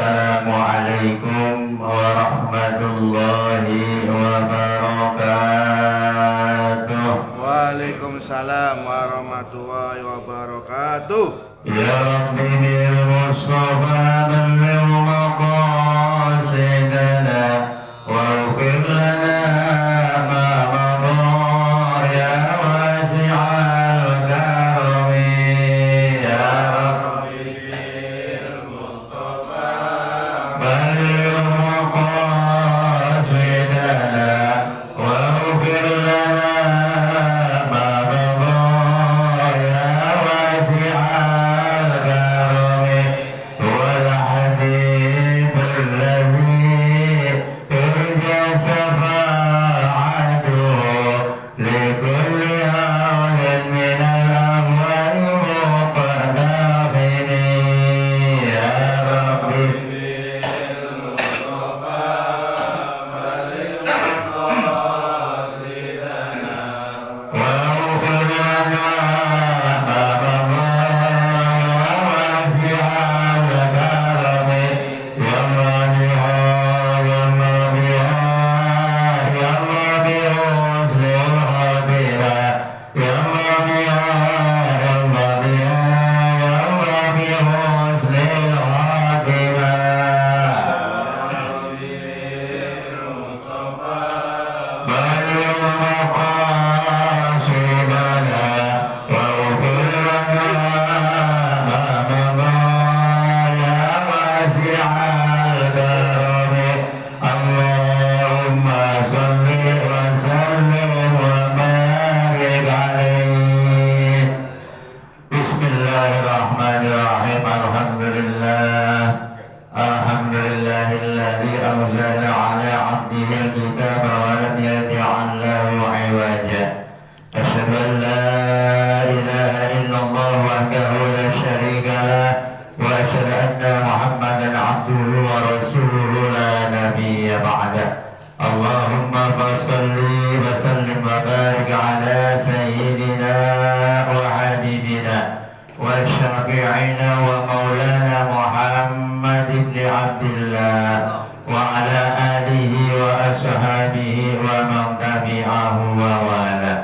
Assalamualaikum warahmatullahi wabarakatuh. Waalaikumsalam warahmatullahi wabarakatuh. Ya Rabbi bil Mustafa balligh maqasidana waghfir lana ma madha ya wasi'al karami. Ya Rabbi bil Mustafa balligh maqasidana waghfir lana ma madha ya wasi'al karami. Wal habib alladhi turja shafa'atuhu likulli awlin min al-amwali muqadafini. Ya Rabbi واغفر لنا ما مضى يا واسع الكرم. يا مانعا يا مانعا يا مانع حسن الخاتمة. يا مانعا يا مانعا يا مانع حسن الخاتمة. بلغ مقاصدنا واغفر لنا ما مضى يا واسع الكرم. اللهم صل وسلم وبارك عليه. بسم الله الرحمن الرحيم. الحمد لله الذي أنزل على عبده الكتاب ولم يجعل له عوجا. أشهد أن لا إله إلا الله وحده لا شريك له وأشهد أن محمدا عبده ورسوله لا نبي بعده. اللهم صل وسلم وبارك على سيدنا وحبيبنا وشفيعنا ومولانا محمد بن عبد الله وعلى آله وأصحابه ومن تبعه ووالاه.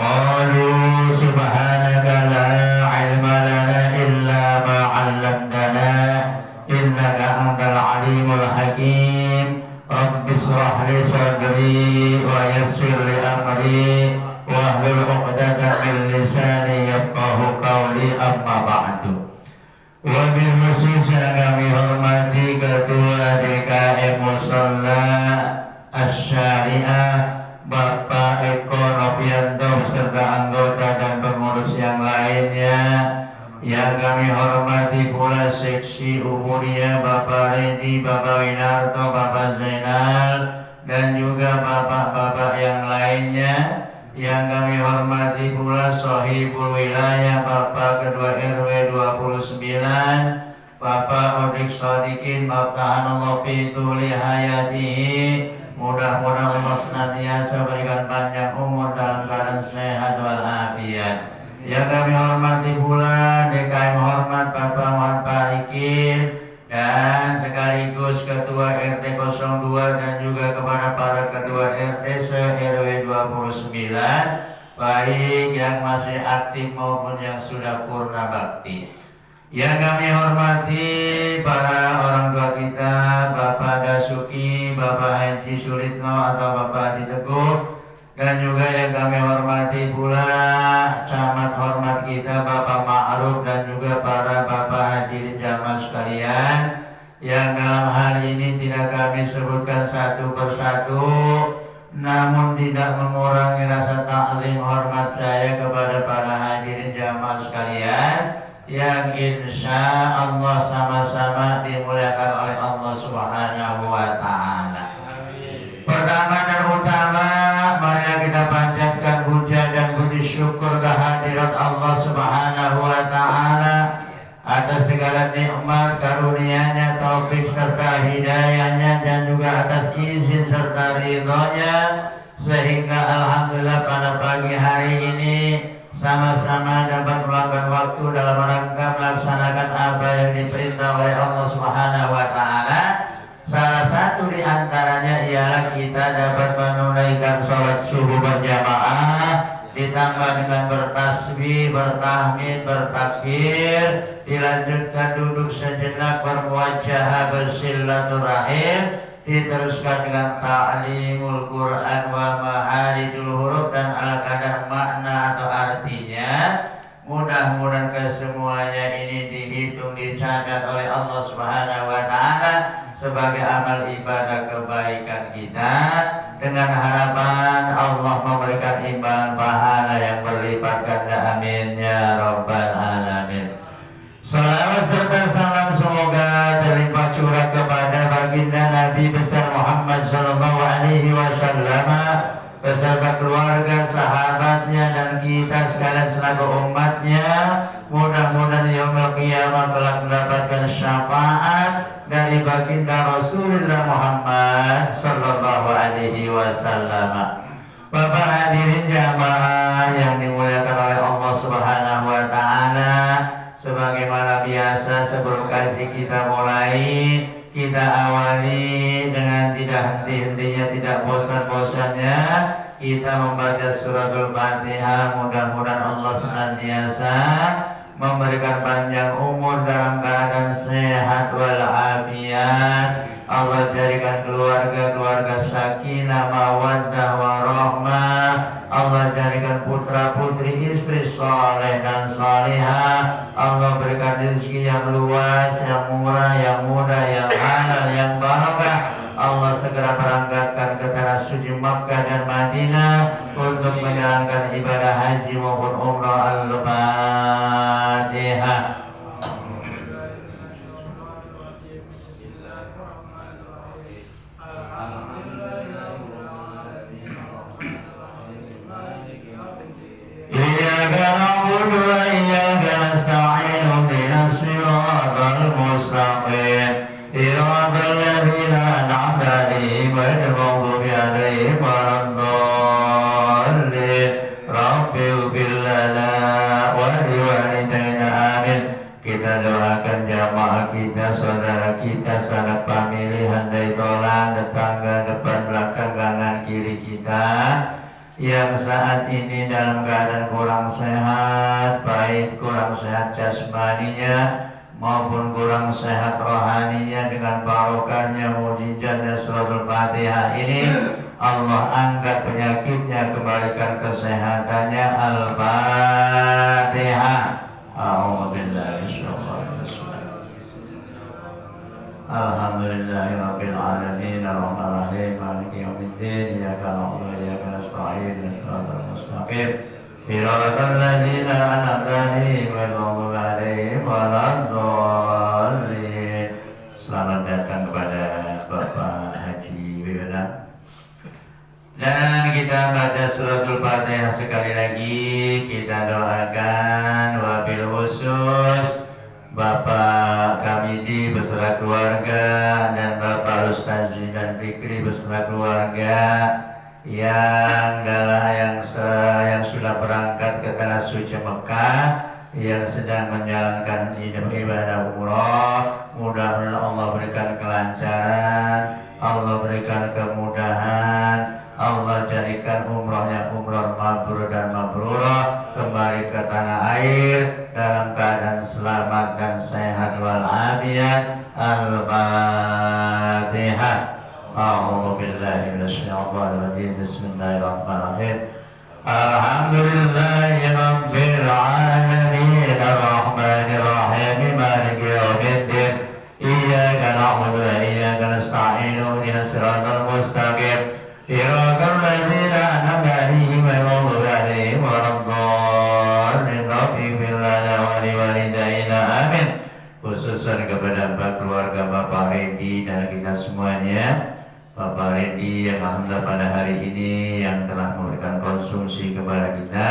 قالوا سبحانك لا علم لنا إلا ما علمتنا إنك أنت العليم الحكيم. رب اشرح لي صدري ويسر لي أمري واحلل عقدة من لساني يفقه قولي. أما بعد. Wabil khusus yang kami hormati Ketua DKM Musholla Asy-Syariah Bapak Eko Novianto beserta anggota dan pengurus yang lainnya. Yang kami hormati pula seksi umurnya Bapak Redi, Bapak Winarto, Bapak Zainal dan juga bapak-bapak yang lainnya. Yang kami hormati pula Sohibul Wilayah Bapak Ketua RW 29 Bapak Odik Shodikin Maftahanallah Fituli Hayatihi. Mudah-mudahan Allah senantiasa berikan panjang umur dalam keadaan sehat walafiat. Yang kami hormati pula DKM hormat Bapak Muhammad Parikin dan sekaligus Ketua RT 02 dan juga kepada para Ketua RT RW 29 baik yang masih aktif maupun yang sudah purna bakti. Yang kami hormati para orang tua kita, Bapak Dasuki, Bapak Haji Suritno atau Bapak Haji Teguh, dan juga yang kami hormati pula camat hormat kita Bapak Ma'ruf dan juga para Bapak hadirin jamaah sekalian yang dalam hal ini tidak kami sebutkan satu persatu, namun tidak mengurangi rasa taklim hormat saya kepada para hadirin jamaah sekalian yang insya Allah sama-sama dimuliakan oleh Allah Subhanahu wa Ta'ala. Pertama dan utama, mari kita panjatkan puja dan puji syukur kehadirat Allah Subhanahu wa Ta'ala atas segala nikmat karunia-Nya, taufik serta hidayahnya, dan juga atas izin serta ridhonya, sehingga alhamdulillah pada pagi hari ini sama-sama dapat meluangkan waktu dalam rangka melaksanakan apa yang diperintah oleh Allah Subhanahu wa taala. Salah satu di antaranya ialah kita dapat menunaikan sholat subuh berjamaah, ditambah dengan bertasbih, bertahmid, bertakbir, dilanjutkan duduk sejenak bermuajahah bersilaturahim, diteruskan dengan ta'limul Quran wa maharijul huruf dan ala kadar makna atau artinya. Mudah-mudahan kesemuanya ini dihitung, dicatat oleh Allah Subhanahu wa taala sebagai amal ibadah kebaikan kita, dengan harapan Allah memberikan imbalan pahala yang berlipat ganda. Amin ya rabbal alamin. Salawat serta salam semoga terlimpah curah kepada baginda Nabi besar Muhammad sallallahu alaihi wasallam beserta keluarga, sahabatnya, dan kita sekalian selaku umatnya. Mudah-mudahan yaumul qiyamah kelak mendapatkan syafaat dari baginda Rasulullah Muhammad sallallahu alaihi wasallam. Bapak hadirin jamaah yang dimuliakan oleh Allah Subhanahu wa taala, sebagaimana biasa sebelum kaji kita mulai, kita awali dengan tidak henti-hentinya, tidak bosan-bosannya kita membaca suratul Fatihah. Mudah-mudahan Allah senantiasa memberikan panjang umur dalam keadaan sehat walafiat. Allah jadikan keluarga-keluarga sakinah, mawaddah, warahmah. Allah jadikan putra-putri, istri soleh dan salihah. Allah berikan rezeki yang luas, yang murah, yang mudah, yang halal, yang barakah. Allah segera berangkatkan ke tanah suci Makkah dan Madinah untuk menjalankan ibadah haji maupun umrah. Al-Fatihah. Iyyaka na'budu wa iyyaka nasta'in ihdinas siratal mustaqim siratal ladzina an'amta 'alaihim ghairil maghdubi 'alaihim waladdallin. Rabbi ighfir lana wa liwalidayna amin. Kita doakan jamaah kita, saudara kita, sanak pemilihan dari tolan, tetangga, depan, belakang, kanan, kiri kita yang saat ini dalam keadaan kurang sehat, baik kurang sehat jasmaninya maupun kurang sehat rohaninya, dengan barokahnya mukjizatnya suratul Fatihah ini Allah angkat penyakitnya, kembalikan kesehatannya. Al-Fatihah. A'udzubillahi minasyaitonir rajim. Alhamdulillahirabbil alamin arrahmanir rahim maliki yaumiddin iyyaka na'budu wa iyyaka nasta'in ihdinas siratal mustaqim siratal ladzina an'amta 'alaihim ghairil maghdubi 'alaihim waladdallin. Selamat datang kepada Bapak Haji Wibana. Dan kita baca suratul Fatihah sekali lagi. Kita doakan wabil khusus Bapak Kamidi beserta keluarga dan Bapak Ustazi dan Fikri beserta keluarga yang sudah berangkat ke tanah suci Mekah, yang sedang menjalankan ibadah umroh. Mudah-mudahan Allah berikan kelancaran, Allah berikan kemudahan, Allah jadikan umrohnya umroh mabrur dan mabrurah, kembali ke tanah air dalam keadaan selamat dan sehat walafiat. Al-Fatihah. A'udzu billahi minasyaitonir rajim. Bismillahirrahmanirrahim. Alhamdulillahi rabbil alamin arrahmanir rahim maliki yaumiddin iyyaka na'budu wa iyyaka nasta'in ihdinas siratal mustaqim siratal ladzina an'amta 'alaihim ghairil maghdubi 'alaihim waladdallin. Rabbi ighfir lana wa liwalidayna amin. Khususan kepada keluarga Bapak Redi dan kita semuanya. Bapak Redi yang alhamdulillah pada hari ini yang telah memberikan konsumsi kepada kita,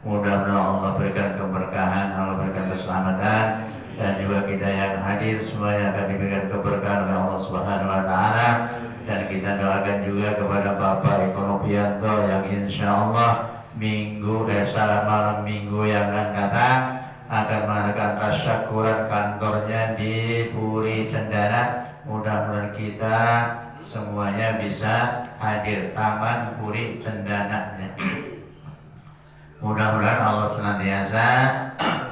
mudah-mudahan Allah berikan keberkahan, Allah berikan keselamatan, dan juga kita yang hadir semuanya akan diberikan keberkahan oleh Allah Subhanahu wa taala. Dan kita doakan juga kepada Bapak Eko Novianto yang insya Allah malam minggu yang akan datang akan mengadakan tasyakuran kantornya di Puri Cendana. Mudah-mudahan kita semuanya bisa hadir Taman Puri Cendana. Mudah-mudahan Allah senantiasa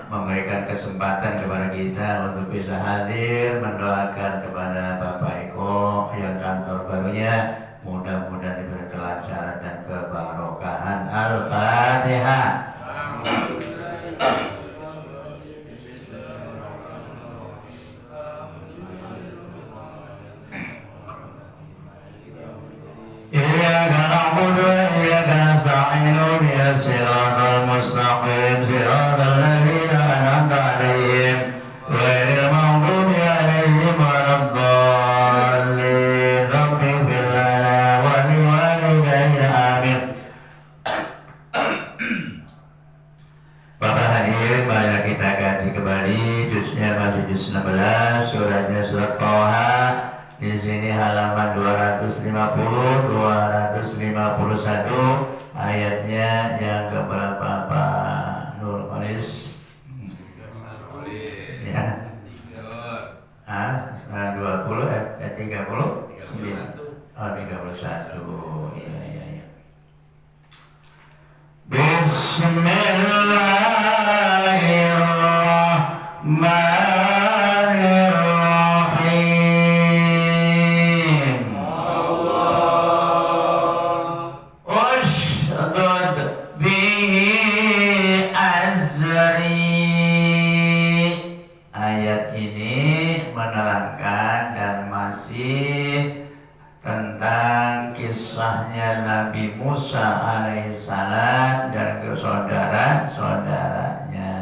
memberikan kesempatan kepada kita untuk bisa hadir, mendoakan kepada Bapak Eko yang kantor barunya. Mudah-mudahan diberi kelancaran dan kebarokahan. Al-Fatihah. Iyyaka na'budu wa iyyaka nasta'in ihdinas siratal mustaqim siratal ladzina an'amta 'alaihim ghairil maghdubi 'alaihim waladdallin. Rabbi ighfir lana wa liwalidayna amin. Bapak hadirin, mari kita kaji kembali juznya masih juz 16, suratnya surat Thaha. Di sini halaman 250, 251, ayatnya yang keberapa Pak Nur Onis? Ya. 20 30? 9. Oh, 31. Iya. Bismillahirrahmanirrahim. Ushdud bihi azri. Ayat ini menerangkan dan masih tentang kisahnya Nabi Musa alaihissalam dan saudara-saudaranya.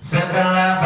Setelah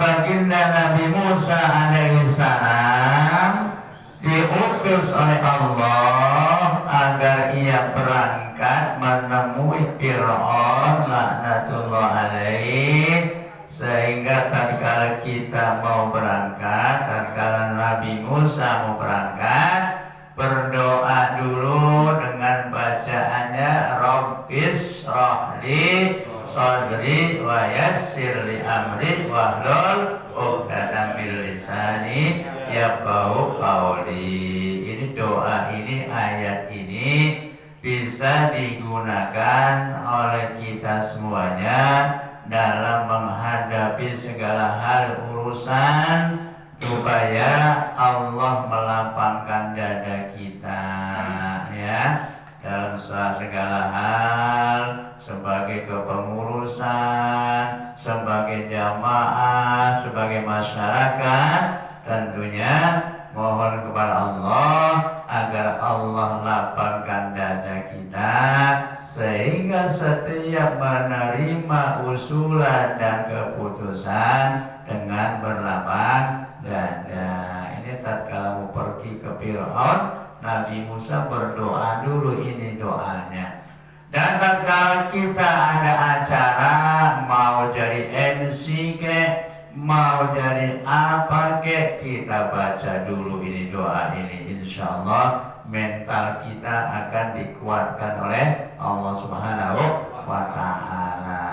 baginda Nabi Musa alaihissalam diutus oleh Allah agar ia berangkat menemui Fir'aun laknatullah alaih. Sehingga tatkala kita mau berangkat, tatkala Nabi Musa mau berangkat, berdoa dulu dengan bacaannya Rabbis rohli sadri wa yassir li amri wahlul 'uqdatam min lisani yafqahu qawli. Ini doa ini, ayat ini bisa digunakan oleh kita semuanya dalam menghadapi segala hal urusan supaya Allah melapangkan dada kita, ya, dalam segala hal, sebagai kepengurusan, sebagai jamaah, sebagai masyarakat. Tentunya mohon kepada Allah agar Allah lapangkan dada kita sehingga setiap menerima usulan dan keputusan dengan berlapang dada. Ini tatkala mau pergi ke Fir'aun, Nabi Musa berdoa dulu, ini doanya. Dan tatkala kita ada acara, mau jadi MC ke, mau jadi apa ke, kita baca dulu ini doa ini. Insya Allah mental kita akan dikuatkan oleh Allah Subhanahu wa Ta'ala.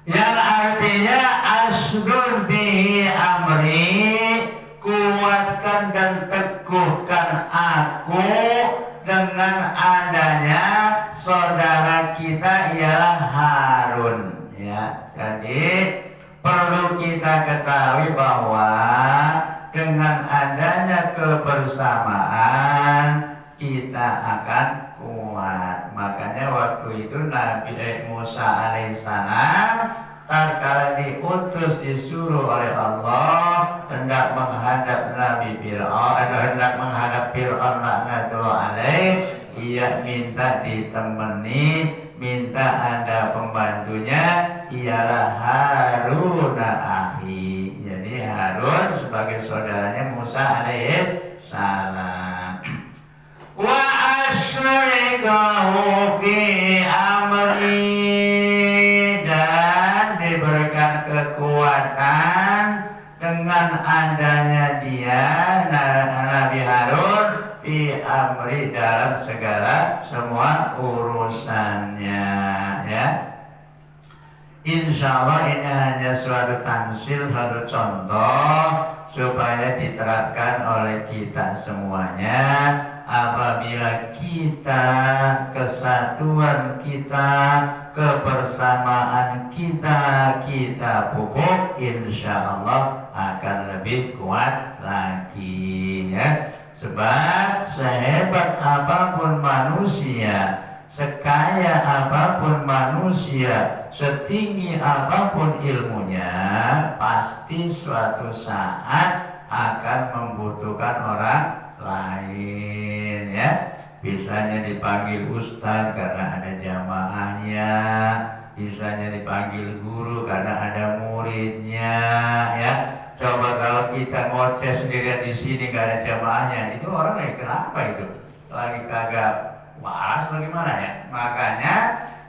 Yang artinya asdur bihi amri, kuatkan dan teguhkan aku dengan adanya saudara kita ialah Harun, ya. Jadi perlu kita ketahui bahwa dengan adanya kebersamaan kita akan kuat. Makanya waktu itu Nabi Musa alaihissalam tatkala diutus disuruh oleh Allah hendak menghadap Nabi Fir'aun, hendak menghadap Fir'aun laknatullah alaih, ia minta ditemani, minta ada pembantunya, ialah Harun akhi. Jadi Harun sebagai saudaranya Musa alaihi salam. Wa asyrikahu fi amri, dan diberikan kekuatan dengan adanya dia Nabi Harun fi amri dalam segala semua urusannya, ya. Insya Allah ini hanya suatu tamsil, suatu contoh supaya diterapkan oleh kita semuanya. Apabila kita, kesatuan kita, kebersamaan kita pupuk, insya Allah akan lebih kuat lagi, ya. Sebab sehebat apapun manusia, sekaya apapun manusia, setinggi apapun ilmunya, pasti suatu saat akan membutuhkan orang lain, ya. Bisanya dipanggil ustaz karena ada jamaahnya, bisanya dipanggil guru karena ada muridnya, ya. Coba kalau kita ngoceh sendirian di sini gak ada jamaahnya, itu orang lagi kenapa itu? Lagi kagak waras atau gimana, ya? Makanya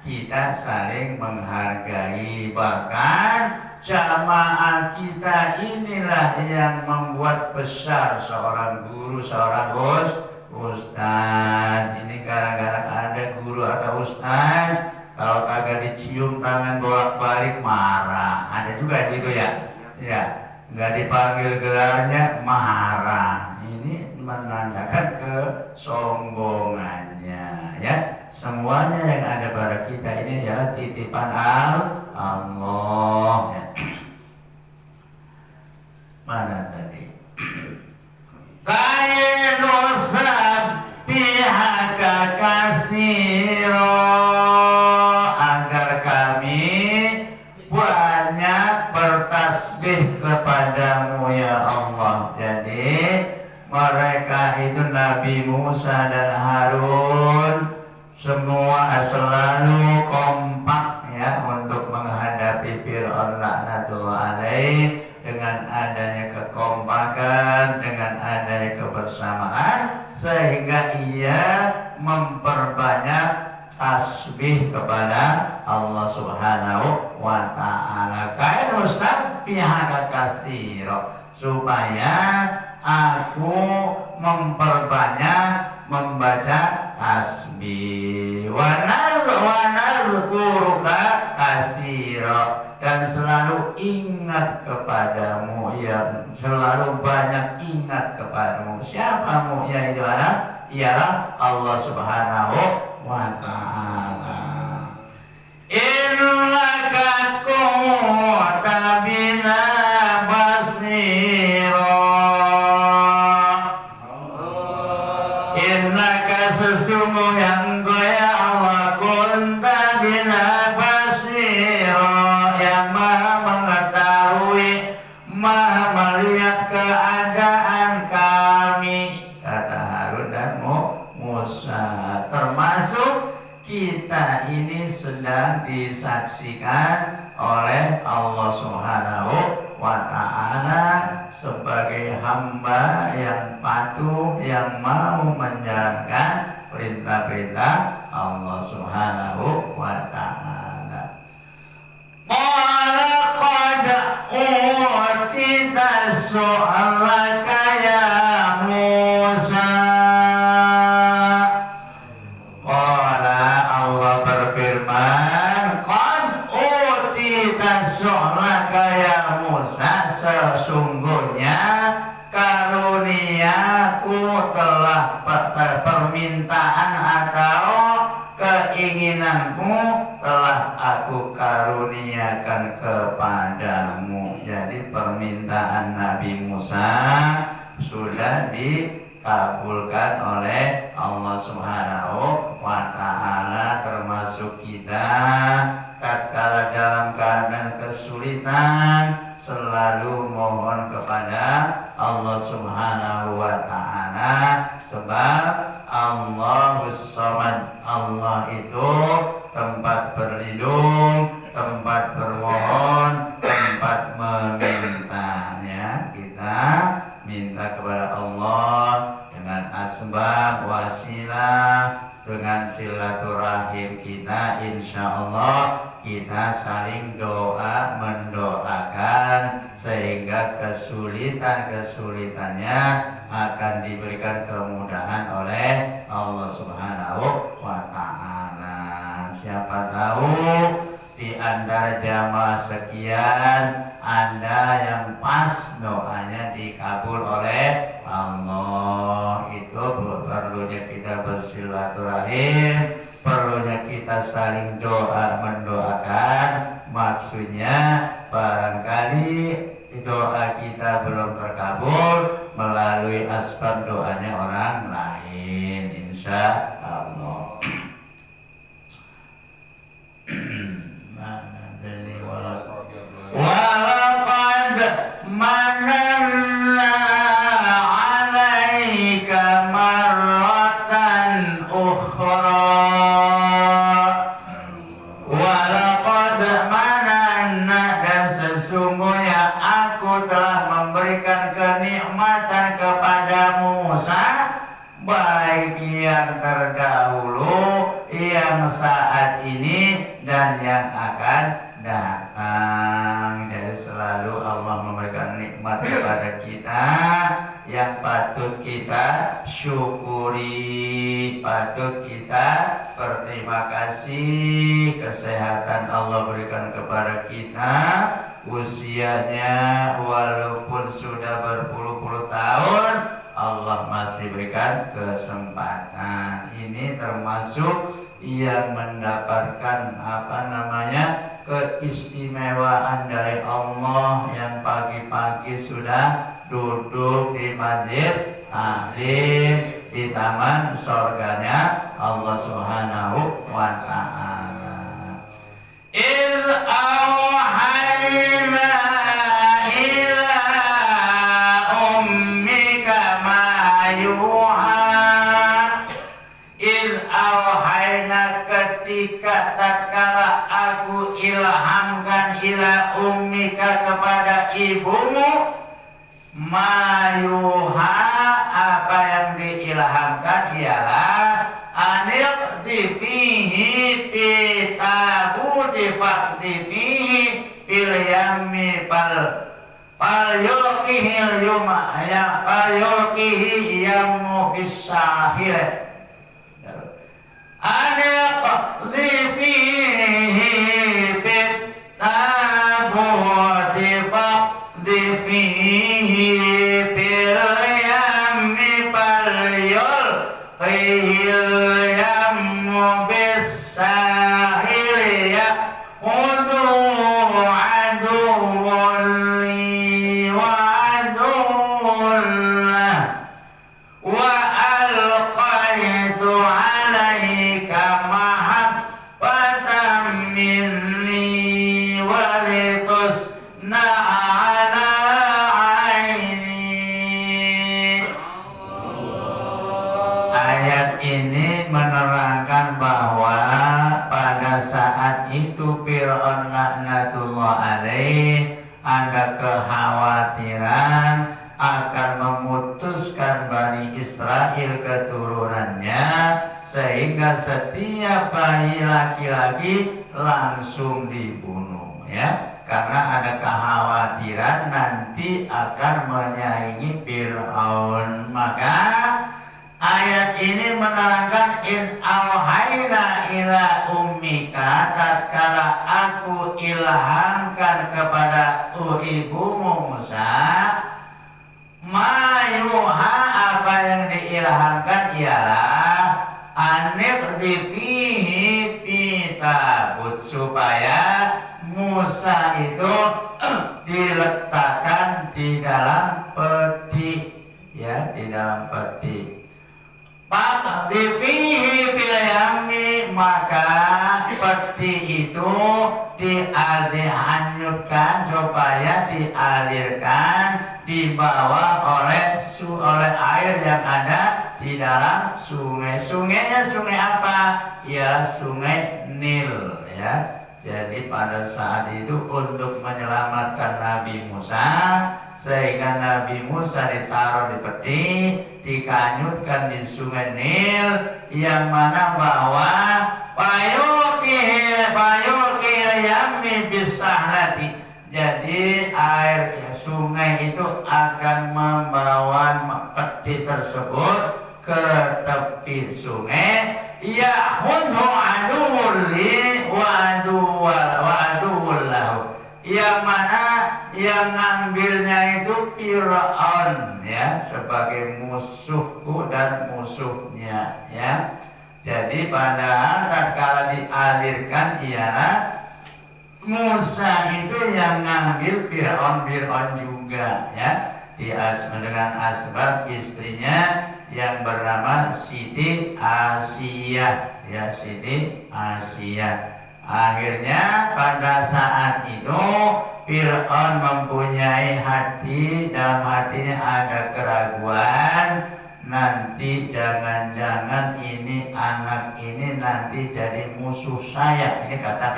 kita saling menghargai, bahkan jamaah kita inilah yang membuat besar seorang guru, seorang ustaz. Ini gara-gara ada guru atau ustaz, kalau kagak dicium tangan bolak-balik marah. Ada juga gitu, ya? Ya, nggak dipanggil gelarnya marah. Ini menandakan kesombongannya, ya. Semuanya yang ada pada kita ini adalah titipan Allah, ya. Mana tadi? Kainu sabbihaka katsira, agar kami banyak bertasbih kepadamu ya Allah. Jadi mereka itu Nabi Musa dan Harun semua selalu kompak, ya, untuk menghadapi Fir'aun laknatullah alaih. Dengan adanya kekompakan, dengan adanya kebersamaan, sehingga ia memperbanyak tasbih kepada Allah Subhanahu wa ta'ala. Kainu sabbihaka katsira, supaya aku memperbanyak membaca tasbih. Wa nadhkuruka katsira, dan selalu ingat kepadamu, ya, selalu banyak ingat kepadamu. Siapa mu'ya itu ialah Allah Subhanahu wa ta'ala. Innaka kunta bina basira, innaka sesungguhnya engkau ya Allah, kunta bina basira, yang maha mengetahui, maha melihat keadaan kami, kata Harun dan Musa. Termasuk kita ini sedang disaksikan oleh Allah Subhanahu wa ta'ala sebagai hamba yang patuh, yang mau menjalankan perintah-perintah Allah Subhanahu wa ta'ala. Qala qad utita su'alaka ya Musa. Qala, Allah berfirman, qad utita su'alaka ya Musa, sesungguhnya karuniaku telah, permintaan atau keinginanmu telah aku karuniakan kepadamu. Jadi permintaan Nabi Musa sudah dikabulkan oleh Allah Subhanahu wa ta'ala, termasuk kita tatkala dalam keadaan kesulitan selalu mohon kepada Allah Subhanahu wa ta'ala, sebab Allahus Samad, Allah itu tempat berlindung, tempat bermohon, tempat meminta, ya. Kita minta kepada Allah dengan asbab, wasilah, dengan silaturahim kita, insya Allah kita saling doa mendoakan sehingga kesulitannya akan diberikan kemudahan oleh Allah Subhanahu wa Ta'ala. Siapa tahu di antara jamaah sekian Anda yang pas doanya dikabul oleh Allah. Itu perlunya kita bersilaturahim, perlunya kita saling doa mendoakan. Maksudnya barangkali doa kita belum terkabul melalui asbab doanya orang lain, insya Allah. Walaqad mananna 'alaika marratan ukhra. Walaqad mananna, dan sesungguhnya aku telah memberikan kenikmatan kepadamu Musa, baik yang terdahulu, yang saat ini, dan yang akan datang. Jadi selalu Allah memberikan nikmat kepada kita yang patut kita syukuri, patut kita berterima kasih. Kesehatan Allah berikan kepada kita, usianya walaupun sudah berpuluh-puluh tahun, Allah masih berikan kesempatan. Ini termasuk yang mendapatkan keistimewaan dari Allah, yang pagi-pagi sudah duduk di majlis taklim di taman surganya Allah Subhanahu wa Ta'ala. إِذْ أَوْحَيْنَا إِلَى أُمِّكَ مَا يُوحَى. إِذْ أَوْحَيْنَا, ketika tatkala aku ilhamkan ila ummika, kepada ibumu, mayuha, apa yang diilhamkan ialah anil difihi pitabuti faktifihi fil yammi pal yulkihil yuma ya pal yulkihi yamu bisahil anil difihi pitabuti faktifihi fil yammi pal yulkihil yamu bisahil ya kudu aduun li wa aduun lah wa alqaitu alaika mahabbatan minni walitusna ala aini. Ayat ini menerangkan bahwa pada saat itu Fir'aun laknatullah alaih ada kekhawatiran akan memutuskan Bani Israel keturunannya, sehingga setiap bayi laki-laki langsung dibunuh, ya, karena ada kekhawatiran nanti akan menyaingi Fir'aun. Maka ayat ini menerangkan in auhayna ila ummika, tatkala aku ilhamkan kepada ibumu Musa, mayuha, apa yang diilhamkan ialah anibdifihi pitabut, supaya Musa itu diletakkan di dalam peti, ya, di dalam peti. Fakdifihi fil yammi, maka peti itu dihanyutkan supaya dialirkan, dibawa oleh air yang ada di dalam sungai. Sungainya sungai apa? Ya, sungai Nil, ya. Jadi pada saat itu untuk menyelamatkan Nabi Musa, sehingga Nabi Musa ditaruh di peti, dikanyutkan di sungai Nil, yang mana bahwa payukil yami bisahrati. Jadi air sungai itu akan membawa peti tersebut ke tepi sungai. Ya hunhu aduwwul li wa aduwwul lahu. Yang mana yang ngambilnya itu Fir'aun, ya, sebagai musuhku dan musuhnya, ya. Jadi padahal tatkala dialirkan ialah Musa itu yang ngambil Fir'aun juga, ya. Dengan asbab istrinya yang bernama Siti Asiyah, ya, Siti Asiyah. Akhirnya pada saat itu Fir'aun mempunyai hati, dalam hatinya ada keraguan, nanti jangan-jangan ini anak ini nanti jadi musuh saya. Ini kata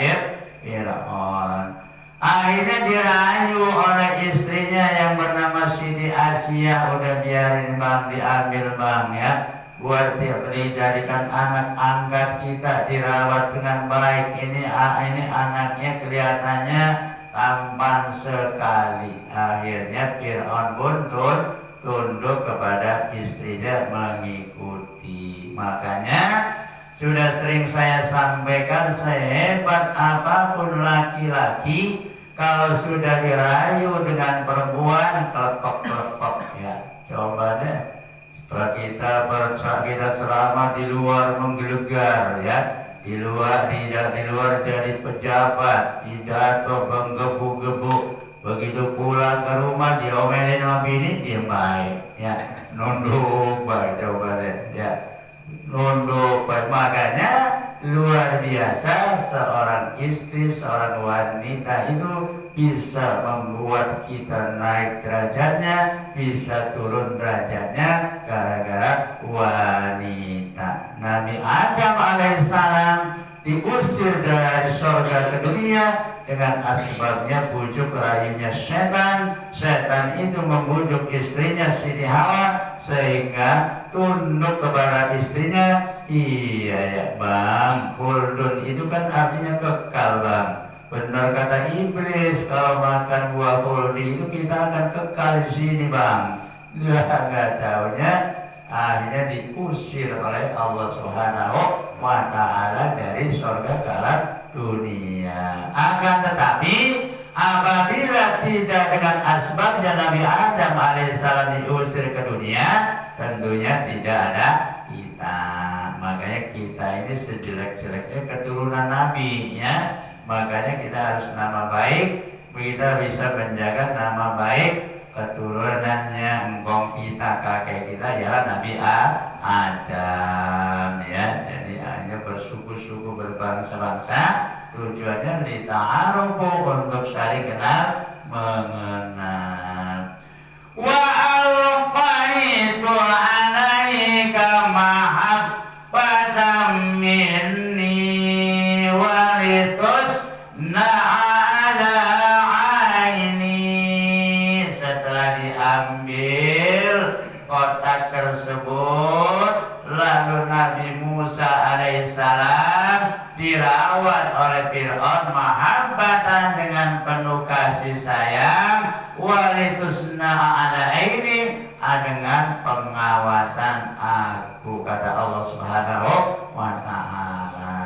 Fir'aun. Akhirnya dirayu oleh istrinya yang bernama Siti Asiyah, udah biarin bang, diambil bang, ya, buat dijadikan anak angkat kita, dirawat dengan baik. Ini anaknya kelihatannya tampan sekali. Akhirnya Fir'aun pun tunduk kepada istrinya, mengikuti. Makanya sudah sering saya sampaikan, sehebat apapun laki-laki, kalau sudah dirayu dengan perempuan, kelepek-kelepek, ya. Coba deh, kita ceramah di luar menggelegar, ya, di luar jadi pejabat, pidato menggebu-gebu, begitu pulang ke rumah diomelin sama bini, diem baik, ya, nunduk baik, coba deh, ya, nunduk baik. Makanya luar biasa seorang istri, seorang wanita itu bisa membuat kita naik derajatnya, bisa turun derajatnya gara-gara wanita. Nabi Adam alaihissalam diusir dari surga ke dunia dengan asbabnya bujuk rayunya setan. Setan itu membujuk istrinya Siti Hawa sehingga tunduk kepada istrinya. Iya ya bang, khuldun itu kan artinya kekal bang. Benar kata iblis, kalau makan buah khuldi itu kita akan kekal di sini bang. Nggak taunya akhirnya diusir oleh Allah Subhanahu wa Ta'ala dari surga ke alam dunia. Akan tetapi apabila tidak dengan asbabnya Nabi Adam alaihissalam diusir ke dunia, tentunya tidak ada kita. Makanya kita ini sejelek-jeleknya keturunan Nabi, ya. Makanya kita harus nama baik, kita bisa menjaga nama baik keturunannya. Engkong kita, kakek kita ialah Nabi Adam, ya. Jadi hanya bersuku-suku, berbangsa-bangsa, tujuannya lita'arufu, untuk saling kenal mengenal. Wa alqaitu alaika mahabbatan minni walitusna ala aini. Setelah diambil kotak tersebut, lalu Nabi Musa alaihissalam dirawat oleh Fir'aun mahabbatan, dengan penuh kasih sayang, walitusna ala aini, dengan pengawasan aku, kata Allah Subhanahu wa Ta'ala.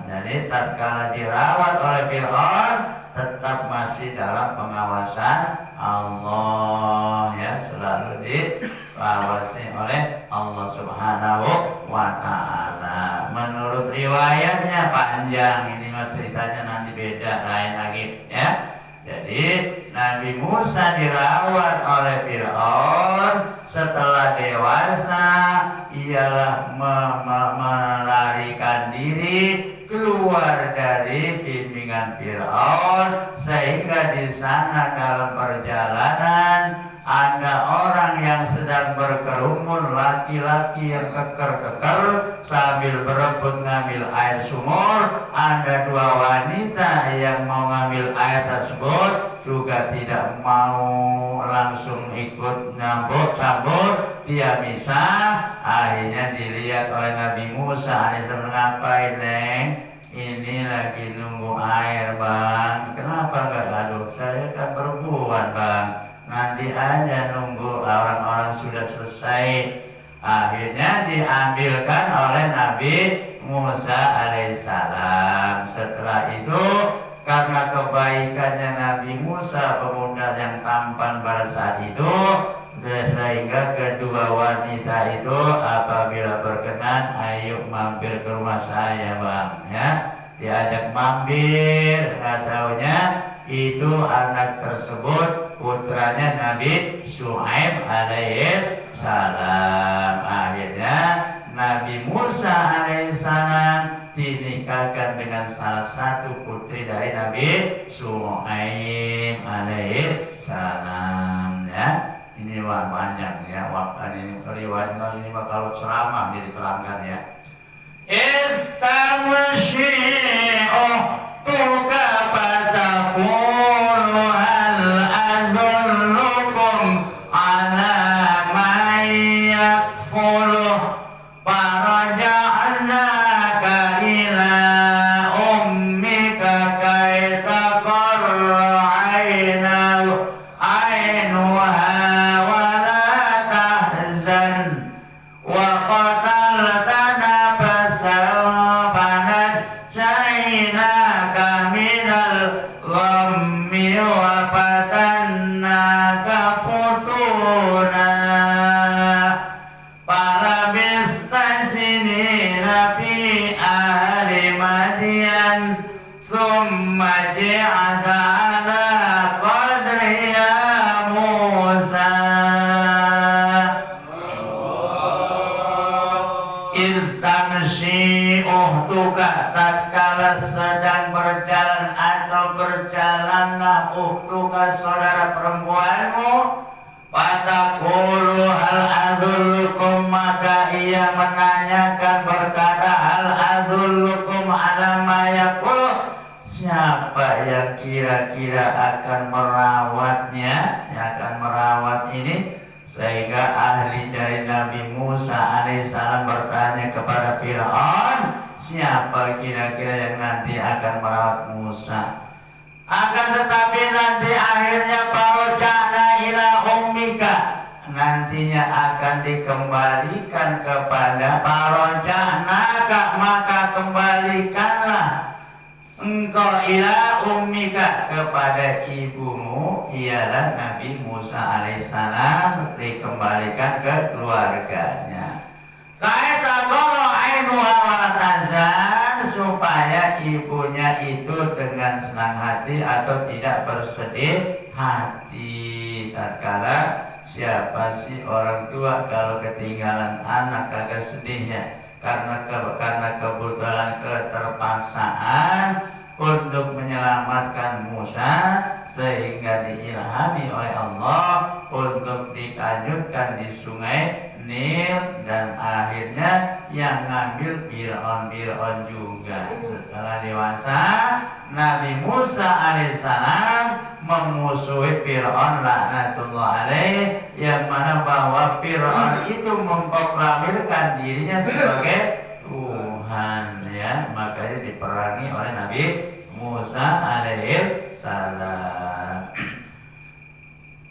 Jadi tatkala dirawat oleh Fir'aun, tetap masih dalam pengawasan Allah, ya, selalu diawasi oleh Allah Subhanahu wa Ta'ala. Menurut riwayatnya panjang, ini mah ceritanya nanti beda, lain lagi, ya. Jadi Nabi Musa dirawat oleh Fir'aun. Setelah dewasa ialah melarikan diri keluar dari bimbingan Fir'aun, sehingga di sana dalam perjalanan ada orang yang sedang berkerumun laki-laki yang keker-keker sambil berebut ngambil air sumur. Ada 2 wanita yang mau ngambil air tersebut juga tidak mau langsung ikut campur, dia misah. Akhirnya dilihat oleh Nabi Musa alaihissalam, ngapain neng? Ini lagi nunggu air bang. Kenapa nggak aduk? Saya kan perempuan bang. Nanti aja nunggu orang-orang sudah selesai. Akhirnya diambilkan oleh Nabi Musa alaihissalam. Setelah itu karena kebaikannya Nabi Musa, pemuda yang tampan pada saat itu, sehingga kedua wanita itu apabila berkenan, ayo mampir ke rumah saya bang, ya. Diajak mampir, katanya itu anak tersebut putranya Nabi Syuaib alaihissalam. Akhirnya Nabi Musa alaihissalam dinikahkan dengan salah satu putri dari Nabi Syuaib alaihissalam, ya. Ini banyak ya, ini riwayat ini kalau ceramah diterangkan ya. Istamsyi'u tuka fatakulu hal adullukum ala man yakfuluh faraja'naka ila ummika kay taqarra ainuha wa la tahzan wa qataltana fanajjaynaka minal ghammi wa fatannaka futuna falabista sinina fi ahli Madyan thumma ji'ata ala qadri ya Musa. Intansi uhtuka tatkala sedang berjalan atau berjalanlah uhtuka saudara perempuanmu, fatakulu hal adullukum, maka ia menanyakan berkata hal adullukum ala ma yaqulu, siapa yang kira-kira akan merawatnya, yang akan merawat ini. Sehingga ahli dari Nabi Musa alaihissalam bertanya kepada Fir'aun, siapa kira-kira yang nanti akan merawat Musa. Akan tetapi nanti akhirnya faraja'na ila ummika, nantinya akan dikembalikan kepada faraja'naka, maka kembalikanlah engkau ila ummika kepada ibumu, ialah Nabi Musa alaihissalam, dikembalikan ke keluarganya. Kaita qara ainuha wa tahzan, supaya ibunya itu dengan senang hati atau tidak bersedih hati. Tatkala siapa sih orang tua kalau ketinggalan anak kagak sedihnya? Karena kebetulan keterpaksaan untuk menyelamatkan Musa, sehingga diilhami oleh Allah untuk dikanyutkan di sungai Nil, dan akhirnya yang ngambil Fir'aun juga. Setelah dewasa, Nabi Musa alaihissalam memusuhi Fir'aun laknatullah alaih, yang mana bahwa Fir'aun itu memproklamirkan dirinya sebagai Tuhan, ya. Makanya diperangi oleh Nabi Musa alaihissalam.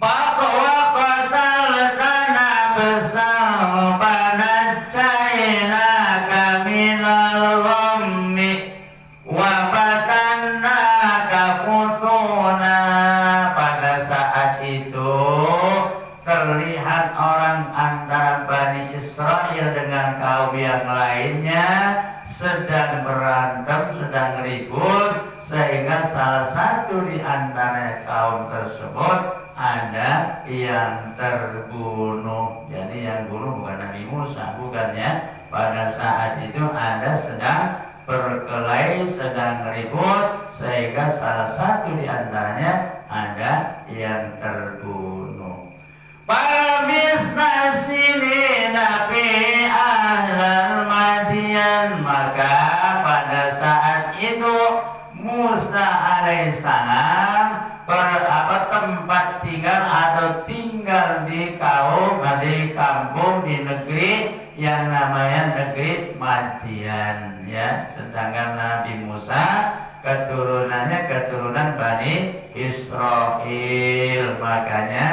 Bahwa qataltana besar panajjaynaka minal ghammi wa fatannaka futuna. Pada saat itu terlihat orang antara Bani Israel dengan kaum yang lainnya sedang berantem, sedang ribut, sehingga salah satu di antara kaum tersebut ada yang terbunuh. Jadi yang bunuh bukan Nabi Musa, bukannya. Pada saat itu ada sedang berkelahi, sedang ribut, sehingga salah satu di antaranya ada yang terbunuh. Palabisna sinina kalian. Maka pada saat itu Musa alaihissalam tempat tinggal atau tinggal di kampung di negeri yang namanya negeri Madian, ya. Sedangkan Nabi Musa keturunannya keturunan Bani Israel. Makanya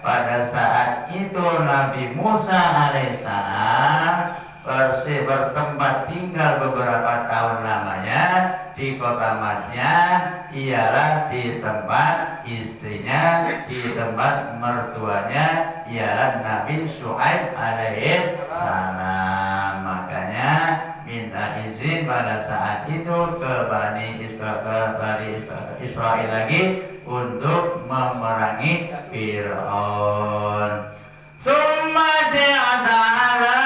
pada saat itu Nabi Musa alaihissalam bertempat tinggal beberapa tahun lamanya di kota Madian, ialah di tempat istrinya, di tempat mertuanya, ialah Nabi Syuaib alaihissalam. Makanya minta izin pada saat itu ke Bani Israel lagi untuk memerangi Fir'aun. Summa ta'ala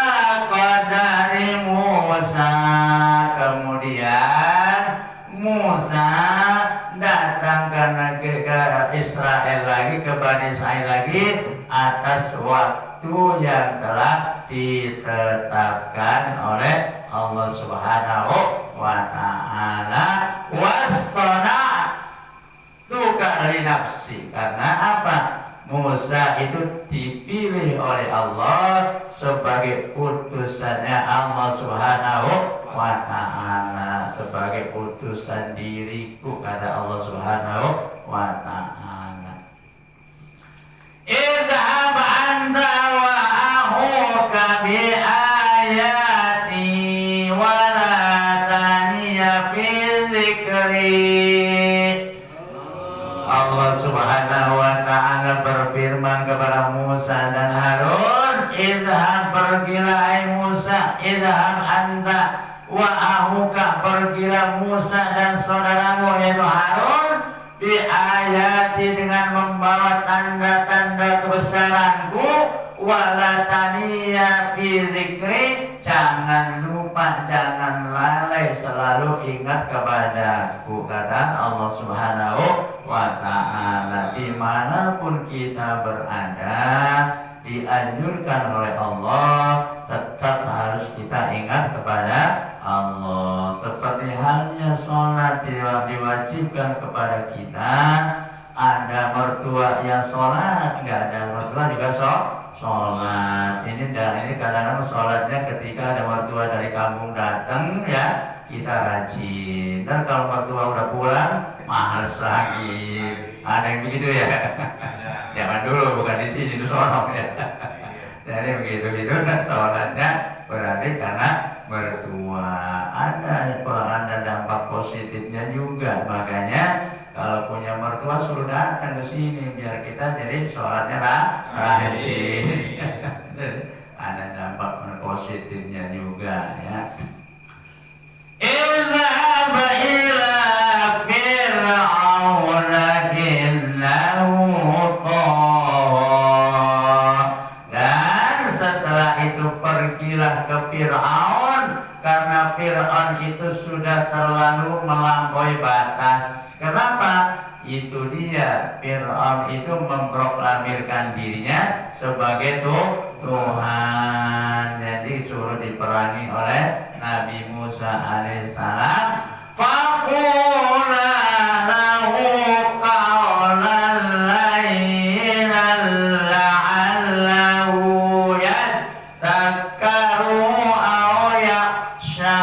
qadari Musa. Kemudian Musa datang ke Israel lagi, ke Bani Israel lagi atas waktu yang telah ditetapkan oleh Allah Subhanahu wa ta'ala. Wastona tukar li nafsi. Karena apa? Musa itu dipilih oleh Allah sebagai utusannya Allah Subhanahu wa ta'ala, sebagai utusan diriku, kata Allah Subhanahu wa ta'ala. Idhab anta wa ahuka bi ayati wa la taniya fi dzikri. Allah Subhanahu wa ta'ala berfirman kepada Musa dan Harun, idhab, pergilah hai Musa, idhab anta wa ahuka, pergilah Musa dan saudaramu yaitu Harun, bi ayati, dengan membawa tanda-tanda kebesaranku, wala taniya fi dzikri, jangan lupa, jangan lalai, selalu ingat kepadaku, kata Allah Subhanahu wa ta'ala. Dimanapun kita berada, dianjurkan oleh Allah, tetap harus kita ingat kepada Allah. Seperti halnya sholat diwajibkan kepada kita. Ada mertua yang sholat, nggak ada mertua juga sholat. Ini kadang-kadang sholatnya ketika ada mertua dari kampung datang, ya kita rajin. Dan kalau mertua udah pulang, males lagi. Ada yang begitu ya. Zaman dulu, bukan di sini, itu sono ya. Jadi begitu sholatnya berarti karena mertua. Ada dampak positifnya juga. Makanya kalau punya mertua suruh datang ke sini biar kita jadi sholatnya rajin. Ada dampak positifnya juga, ya. Idhab ila fir'auna innahu tagha. Dan setelah itu pergilah ke Fir'aun, karena Fir'aun itu sudah terlalu melampaui batas. Kenapa? Itu dia, Fir'aun itu memproklamirkan dirinya sebagai Tuhan. Jadi suruh diperangi oleh Nabi Musa alaihissalam. Faqula lahu qawlan layyinan la'allahu yadhakkaru aw yakhsha.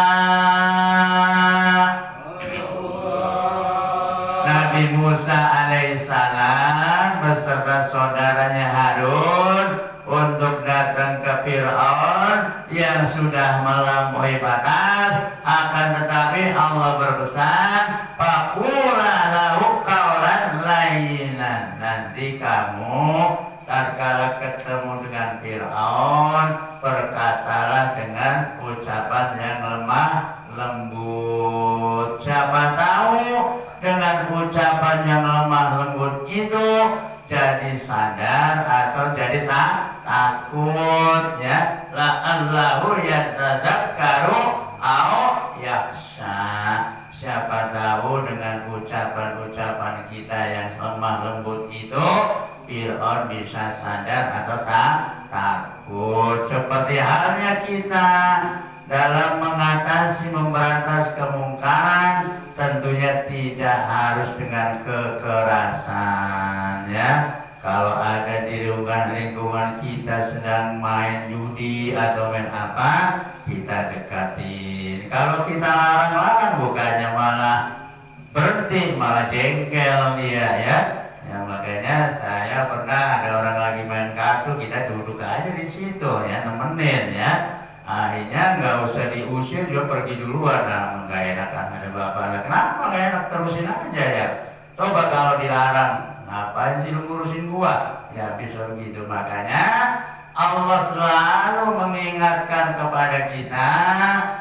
Nabi Musa alaihissalam beserta saudaranya Harun untuk datang ke Fir'aun yang sudah melampaui batas. Akan tetapi Allah berpesan, faqula lahu qawlan layyinan. Nanti kamu tatkala ketemu dengan Fir'aun, berkatalah dengan ucapan yang lemah lembut. Siapa tahu dengan ucapan yang lemah lembut itu jadi sadar atau jadi takut, ya. La'allahu yatadzakkaru aw yakhsha. Siapa tahu dengan ucapan-ucapan kita yang lemah lembut itu Fir'aun bisa sadar atau takut. Seperti halnya kita dalam mengatasi memberantas kemungkaran tentunya tidak harus dengan kekerasan ya. Kalau ada di lingkungan kita sedang main judi atau main apa, kita dekatin. Kalau kita larang-larang bukannya malah berhenti, malah jengkel dia ya. Ya makanya saya pernah ada orang lagi main kartu, kita duduk aja di situ ya, nemenin ya. Akhirnya nggak usah diusir, juga pergi duluan. Nah, nggak enak kan ada bapaknya. Kenapa nggak enak, terusin aja ya. Coba kalau dilarang, ngapain sih lu ngurusin gua? Ya bisa begitu. Makanya Allah selalu mengingatkan kepada kita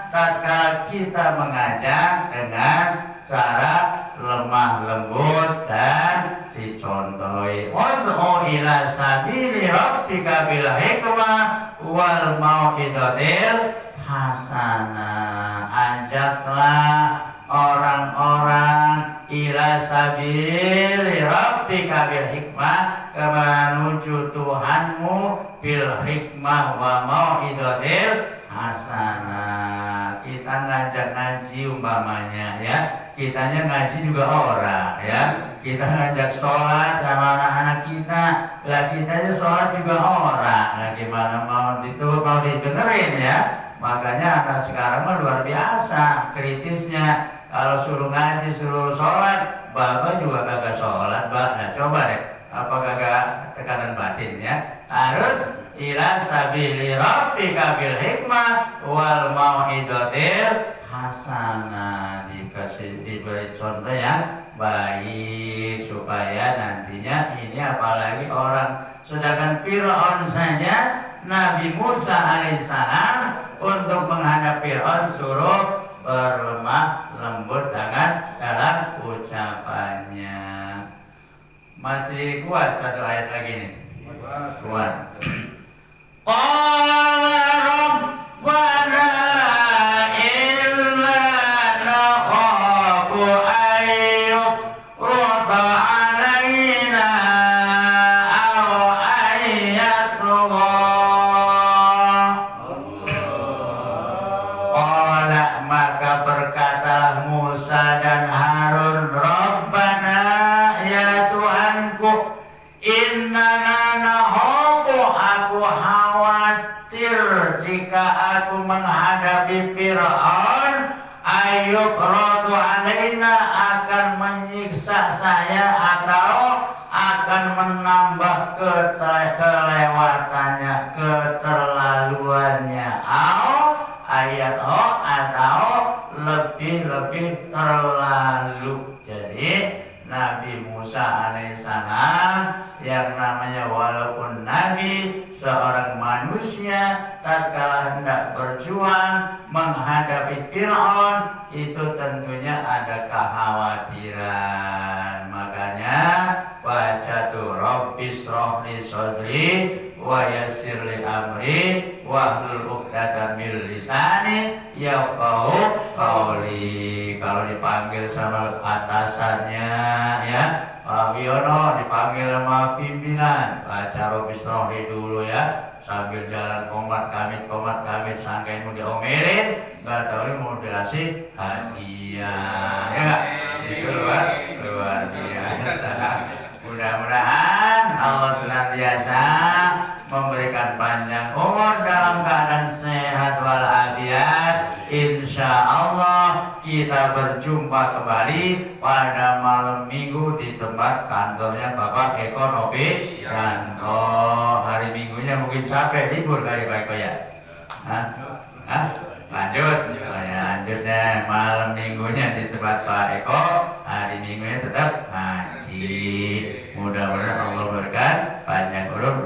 tatkala kita mengajak dengan cara lemah lembut dan dicontohi. Ud'u ila sabili rabbika bil hikmah wal mau'izatil hasanah. Ajaklah orang-orang ila sabili rabbika bil hikmah, menuju Tuhanmu bil hikmah wa mau'izatil hasanah. Kita ngajak ngaji umpamanya ya, kitanya ngaji juga orang ya. Kita ngajak sholat sama anak-anak kita, lah kitanya sholat juga orang. Nah gimana mau didengerin ya. Makanya anak sekarang mah luar biasa kritisnya. Kalau suruh ngaji, suruh sholat, bapak juga kagak sholat, Mbak. Nah coba deh, apa kagak tekanan batin ya. Harus ila sabili rabbika bil hikmah wal mau'izatil hasanah. Diberi contoh yang baik supaya nantinya ini, apalagi orang, sedangkan Fir'aun saja Nabi Musa alaihissalam untuk menghadapi Fir'aun suruh berlemah lembut dalam ucapannya. Masih kuat satu ayat lagi nih. Kuat. Qala rabbana illa nakhafu ayyufrata alaina aw ayyatugha. Qala, maka berkatalah Musa dan Harun, Rabbana, ya Tuhanku, innana nahaku, aku khawatir jika aku menghadapi Fir'aun, ayyufratu alaina, akan menyiksa saya atau akan menambah kelewatannya, keterlaluannya, atau lebih terlalu. Jadi Nabi Musa alaihissalam yang namanya walaupun Nabi, seorang manusia, tatkala hendak berjuang menghadapi Fir'aun itu tentunya ada kekhawatiran. Makanya baca tuh, Rabbis rohli sodri wa yassir li amri wahlul 'uqdatam min lisani yafqahu qawli. Kalau dipanggil sama atasannya ya, Pak Wiono, dipanggil sama pimpinan, baca Rabbis rohli dulu ya, sambil jalan komat kamit sangkain mau diomelin, nggak tahu mau dikasih hadiah ya nggak? Itu luar biasa. Mudah-mudahan Allah senantiasa memberikan panjang umur dalam keadaan sehat walafiat. Insya Allah kita berjumpa kembali pada malam minggu di tempat kantornya Bapak Eko Novianto. Hari minggunya mungkin capek, libur kali Pak Eko ya? Lanjut, lanjutnya malam minggunya di tempat Pak Eko, hari minggunya tetap ngaji. Mudah-mudahan Allah berkat panjang umur